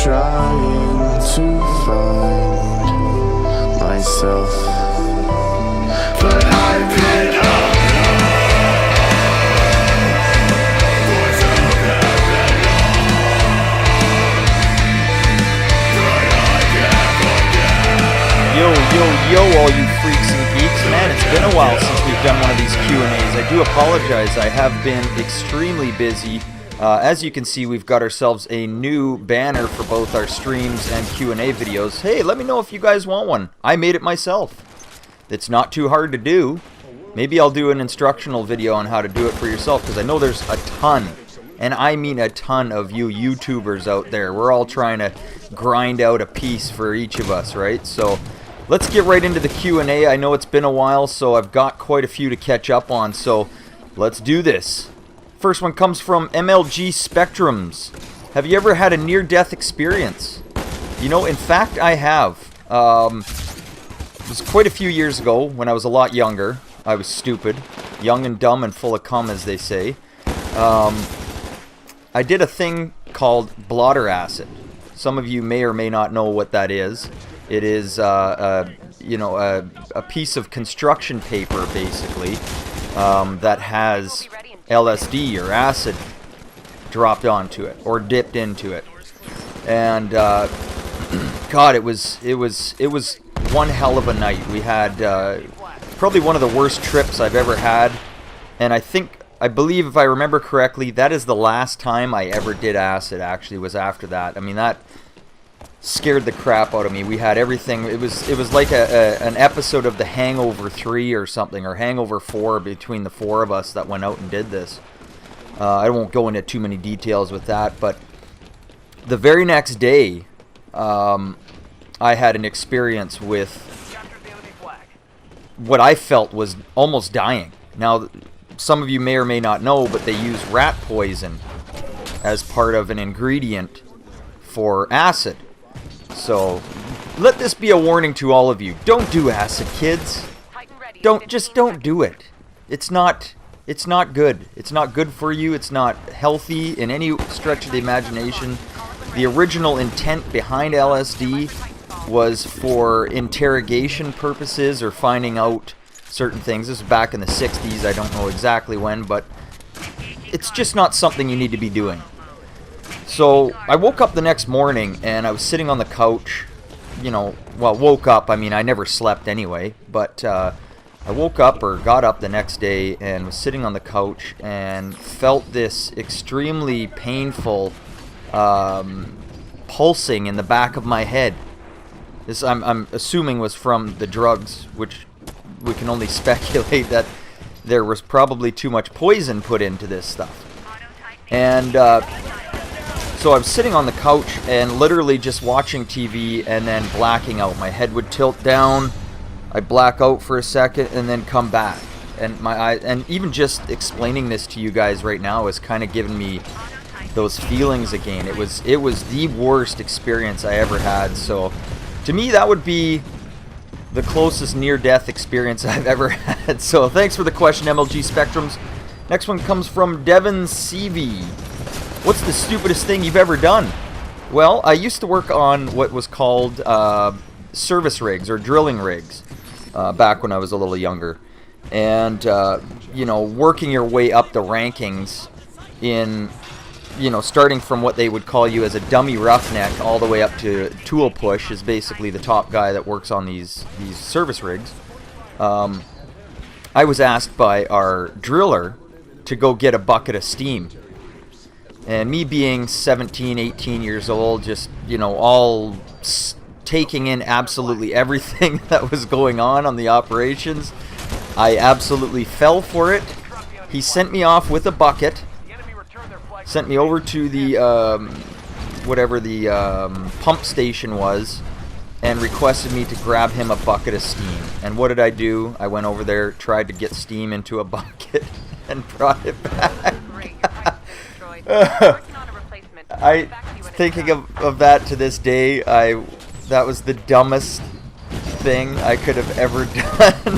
trying to find myself, but I've been Yo, all you freaks and geeks. Man, it's been a while since we've done one of these Q&As. I do apologize. I have been extremely busy. As you can see, we've got ourselves a new banner for both our streams and Q&A videos. Hey, let me know if you guys want one. I made it myself. It's not too hard to do. Maybe I'll do an instructional video on how to do it for yourself, because I know there's a ton, and I mean a ton of you YouTubers out there. We're all trying to grind out a piece for each of us, right? So let's get right into the Q&A. I know it's been a while, so I've got quite a few to catch up on, so let's do this. First one comes from MLG Spectrums. Have you ever had a near-death experience? You know, in fact, I have. It was quite a few years ago when I was a lot younger. I was stupid. Young and dumb and full of cum, as they say. I did a thing called blotter acid. Some of you may or may not know what that is. It is, a piece of construction paper, basically, that has LSD or acid dropped onto it or dipped into it. And God, it was one hell of a night. We had probably one of the worst trips I've ever had, and I believe, if I remember correctly, that is the last time I ever did acid. Actually, was after that. I mean, that scared the crap out of me. We had everything. It was like an episode of The Hangover 3 or something, or Hangover 4, between the four of us that went out and did this. I won't go into too many details with that, but the very next day, I had an experience with what I felt was almost dying. Now, some of you may or may not know, but they use rat poison as part of an ingredient for acid. So, let this be a warning to all of you. Don't do acid, kids. Don't do it. It's not good. It's not good for you. It's not healthy in any stretch of the imagination. The original intent behind LSD was for interrogation purposes or finding out certain things. This is back in the 60s. I don't know exactly when, but it's just not something you need to be doing. So I woke up the next morning and I was sitting on the couch, woke up, I mean, I never slept anyway, but I woke up or got up the next day and was sitting on the couch and felt this extremely painful pulsing in the back of my head. This, I'm assuming, was from the drugs, which we can only speculate that there was probably too much poison put into this stuff. And so I was sitting on the couch and literally just watching TV and then blacking out. My head would tilt down, I'd black out for a second and then come back. And my eyes, and even just explaining this to you guys right now is kind of giving me those feelings again. It was the worst experience I ever had. So to me, that would be the closest near-death experience I've ever had. So thanks for the question, MLG Spectrums. Next one comes from DevilInsinde. What's the stupidest thing you've ever done? Well, I used to work on what was called service rigs or drilling rigs back when I was a little younger. And, working your way up the rankings in, starting from what they would call you as a dummy roughneck all the way up to tool push is basically the top guy that works on these service rigs. I was asked by our driller to go get a bucket of steam. And me being 17, 18 years old, just, all taking in absolutely everything that was going on the operations, I absolutely fell for it. He sent me off with a bucket, sent me over to the, whatever the pump station was, and requested me to grab him a bucket of steam. And what did I do? I went over there, tried to get steam into a bucket, and brought it back. I thinking of that to this day. That was the dumbest thing I could have ever done.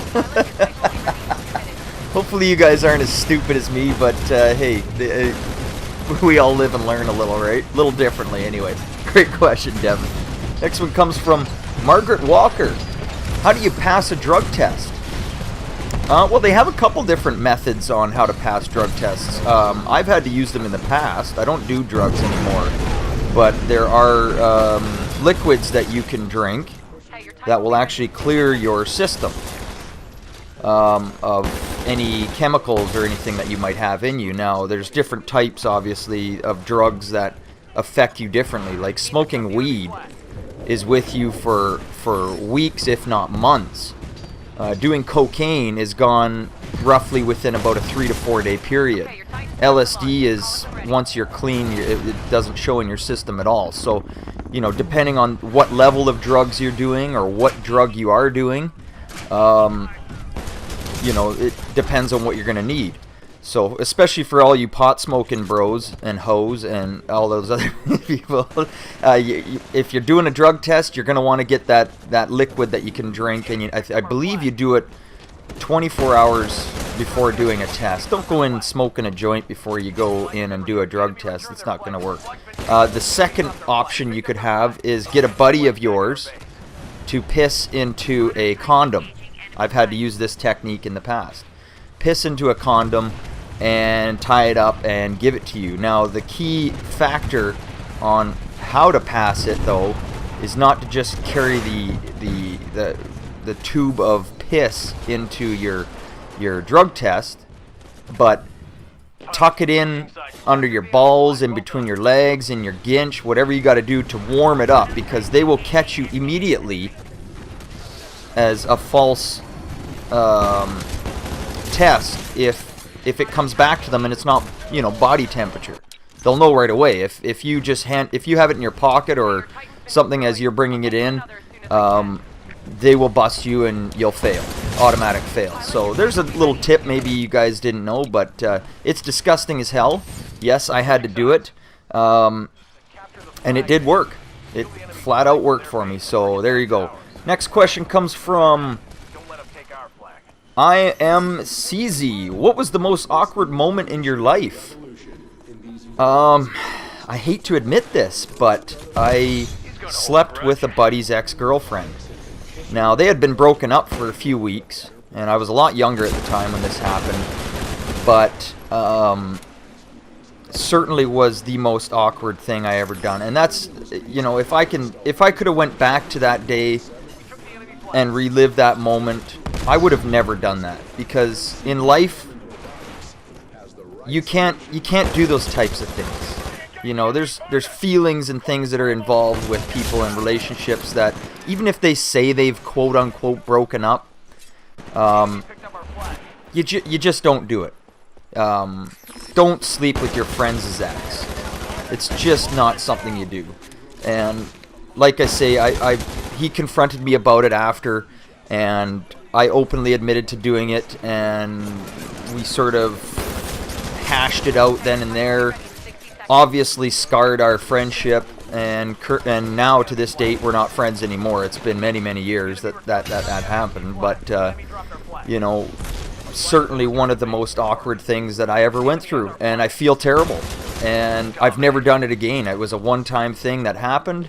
Hopefully you guys aren't as stupid as me, but hey, we all live and learn a little, right? A little differently anyway. Great question, Devin. Next one comes from Margaret Walker. How do you pass a drug test? Well, they have a couple different methods on how to pass drug tests. I've had to use them in the past. I don't do drugs anymore. But there are liquids that you can drink that will actually clear your system of any chemicals or anything that you might have in you. Now, there's different types, obviously, of drugs that affect you differently. Like smoking weed is with you for weeks, if not months. Doing cocaine is gone roughly within about a 3 to 4 day period. LSD is, once you're clean, it doesn't show in your system at all. So, you know, depending on what level of drugs you're doing or what drug you are doing, you know, it depends on what you're going to need. So, especially for all you pot-smoking bros and hoes and all those other people, if you're doing a drug test, you're going to want to get that liquid that you can drink. And I believe you do it 24 hours before doing a test. Don't go in smoking a joint before you go in and do a drug test. It's not going to work. The second option you could have is get a buddy of yours to piss into a condom. I've had to use this technique in the past. Piss into a condom and tie it up and give it to you. Now, the key factor on how to pass it, though, is not to just carry the tube of piss into your drug test, but tuck it in under your balls, in between your legs, in your ginch, whatever you got to do to warm it up, because they will catch you immediately as a false test if it comes back to them and it's not, you know, body temperature. They'll know right away. If you have it in your pocket or something as you're bringing it in, they will bust you and you'll fail. Automatic fail. So there's a little tip maybe you guys didn't know, but it's disgusting as hell. Yes, I had to do it, and it did work. It flat out worked for me. So there you go. Next question comes from I am CZ. What was the most awkward moment in your life? I hate to admit this, but I slept with a buddy's ex-girlfriend. Now, they had been broken up for a few weeks, and I was a lot younger at the time when this happened, but certainly was the most awkward thing I ever done. And that's, you know, if I could have went back to that day and relived that moment, I would have never done that, because in life you can't do those types of things. You know, there's feelings and things that are involved with people and relationships that even if they say they've quote unquote broken up, you just don't do it. Don't sleep with your friend's ex. It's just not something you do. And like I say, he confronted me about it after, and I openly admitted to doing it, and we sort of hashed it out then and there. Obviously scarred our friendship, and now to this date we're not friends anymore. It's been many years that happened, but you know, certainly one of the most awkward things that I ever went through, and I feel terrible, and I've never done it again. It was a one-time thing that happened,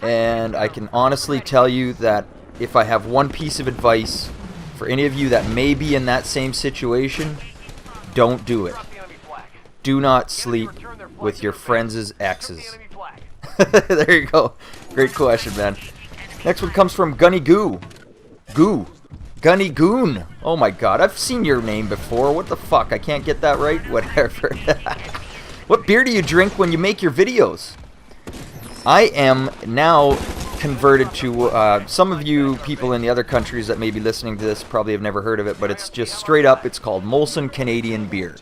and I can honestly tell you that if I have one piece of advice for any of you that may be in that same situation, don't do it. Do not sleep with your friends' exes. There you go. Great question, man. Next one comes from Gunny Goo. Gunny Goon. Oh my god, I've seen your name before. What the fuck? I can't get that right? Whatever. What beer do you drink when you make your videos? I am now converted to, some of you people in the other countries that may be listening to this probably have never heard of it, but it's just straight up, it's called Molson Canadian beer.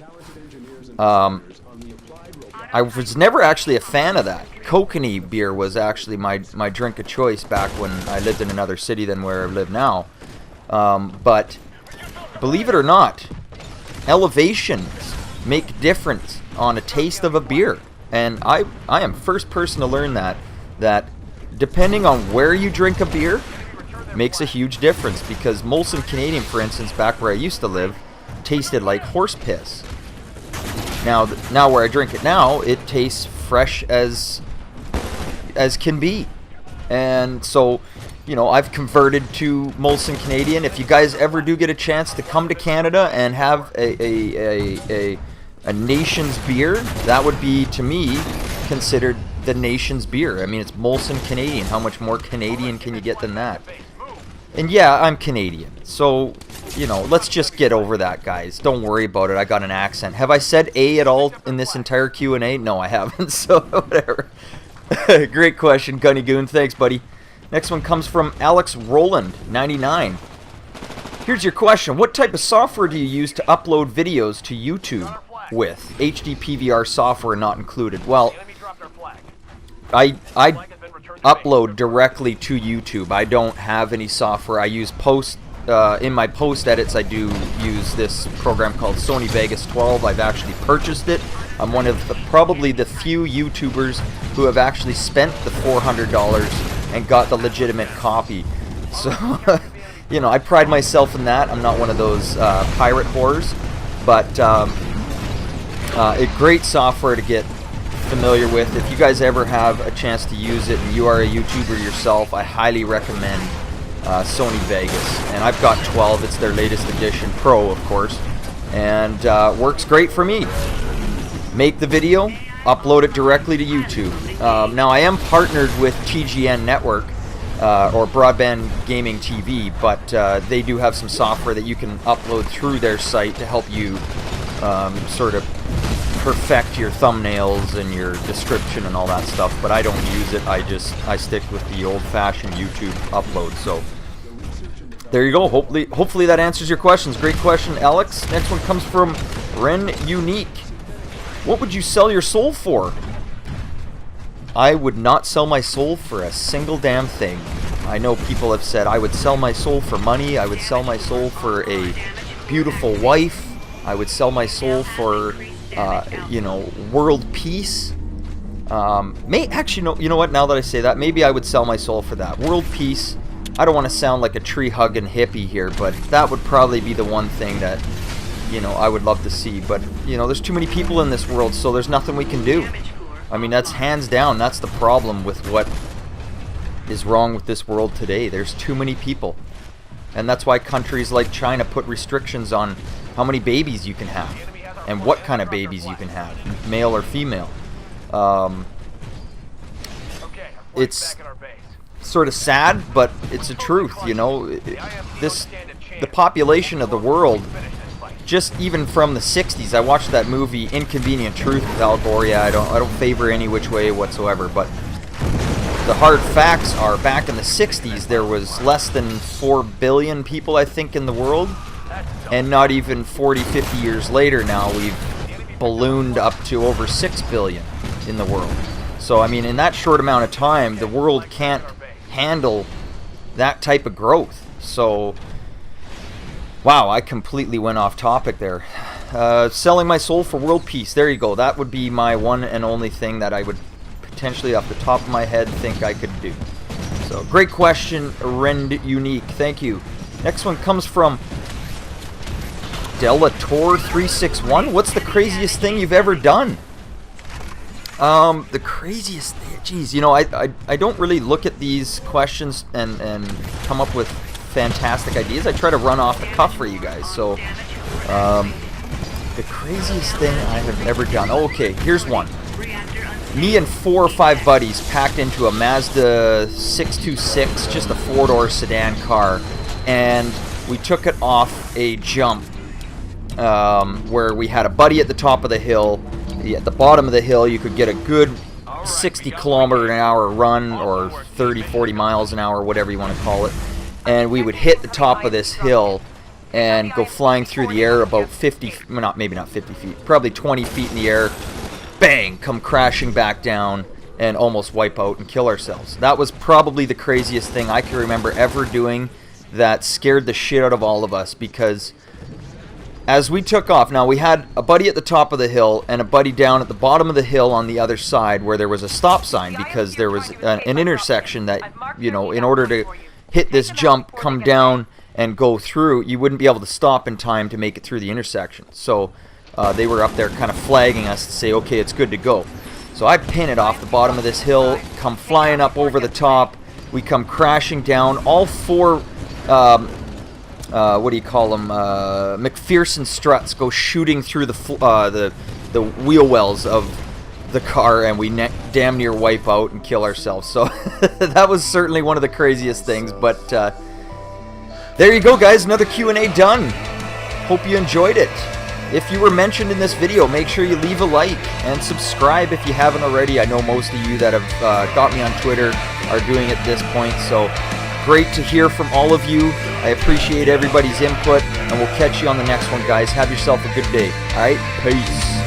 I was never actually a fan of that. Kokanee beer was actually my drink of choice back when I lived in another city than where I live now. But believe it or not, elevations make difference on a taste of a beer. And I am first person to learn that depending on where you drink a beer makes a huge difference, because Molson Canadian, for instance, back where I used to live, tasted like horse piss. Now where I drink it now, it tastes fresh as as can be. And so, you know, I've converted to Molson Canadian. If you guys ever do get a chance to come to Canada and have a nation's beer, that would be, to me, considered the nation's beer. I mean, it's Molson Canadian. How much more Canadian can you get than that? And yeah, I'm Canadian. So, you know, let's just get over that, guys. Don't worry about it. I got an accent. Have I said A at all in this entire Q&A? No, I haven't. So, whatever. Great question, Gunny Goon. Thanks, buddy. Next one comes from Alex Roland, 99. Here's your question. What type of software do you use to upload videos to YouTube with? HD-PVR software not included. Well, I upload directly to YouTube. I don't have any software. I use in my post edits, I do use this program called Sony Vegas 12. I've actually purchased it. I'm one of probably the few YouTubers who have actually spent the $400 and got the legitimate copy. So, you know, I pride myself in that. I'm not one of those pirate whores, but a great software to get familiar with. If you guys ever have a chance to use it and you are a YouTuber yourself, I highly recommend Sony Vegas. And I've got 12. It's their latest edition, Pro, of course, and works great for me. Make the video, upload it directly to YouTube. Now, I am partnered with TGN Network, or Broadband Gaming TV, but they do have some software that you can upload through their site to help you sort of perfect your thumbnails and your description and all that stuff. But I don't use it. I stick with the old-fashioned YouTube upload. So there you go. Hopefully that answers your questions. Great question, Alex. Next one comes from Ren Unique. What would you sell your soul for? I would not sell my soul for a single damn thing. I know people have said I would sell my soul for money. I would sell my soul for a beautiful wife. I would sell my soul for, you know, world peace. Actually, no, you know what? Now that I say that, maybe I would sell my soul for that. World peace. I don't want to sound like a tree-hugging hippie here, but that would probably be the one thing that, you know, I would love to see. But, you know, there's too many people in this world, so there's nothing we can do. I mean, that's hands down. That's the problem with what is wrong with this world today. There's too many people. And that's why countries like China put restrictions on how many babies you can have and what kind of babies you can have, male or female. It's sort of sad, but it's the truth, you know. The population of the world, just even from the 60s, I watched that movie Inconvenient Truth with Al Gore. I don't favor any which way whatsoever, but the hard facts are back in the 60s there was less than 4 billion people, I think, in the world, and not even 40-50 years later now we've ballooned up to over 6 billion in the world. So I mean, in that short amount of time the world can't handle that type of growth. So wow, I completely went off topic there. Selling my soul for world peace. There you go. That would be my one and only thing that I would potentially, off the top of my head, think I could do. So, great question, Rend Unique. Thank you. Next one comes from Delator361. What's the craziest thing you've ever done? The craziest thing, geez, you know, I don't really look at these questions and come up with fantastic ideas. I try to run off the cuff for you guys. So, the craziest thing I have ever done. Okay, here's one. Me and 4 or 5 buddies packed into a Mazda 626, just a 4-door sedan car, and we took it off a jump where we had a buddy at the top of the hill. At the bottom of the hill, you could get a good 60-kilometer-an-hour run, or 30-40 miles an hour, whatever you want to call it. And we would hit the top of this hill and go flying through the air about 50, maybe not 50 feet, probably 20 feet in the air. Bang! Come crashing back down and almost wipe out and kill ourselves. That was probably the craziest thing I can remember ever doing that scared the shit out of all of us, because as we took off, now we had a buddy at the top of the hill and a buddy down at the bottom of the hill on the other side where there was a stop sign, because there was an intersection that, you know, in order to hit this jump, come down and go through, you wouldn't be able to stop in time to make it through the intersection. So they were up there kind of flagging us to say, okay, it's good to go. So I pin it off the bottom of this hill, come flying up over the top. We come crashing down. All four, what do you call them? McPherson struts go shooting through the wheel wells of the car, and we damn near wipe out and kill ourselves. So that was certainly one of the craziest things. But there you go, guys. Another Q&A done. Hope you enjoyed it. If you were mentioned in this video, make sure you leave a like and subscribe if you haven't already. I know most of you that have got me on Twitter are doing it at this point, so great to hear from all of you. I appreciate everybody's input, and we'll catch you on the next one, guys. Have yourself a good day. All right, peace.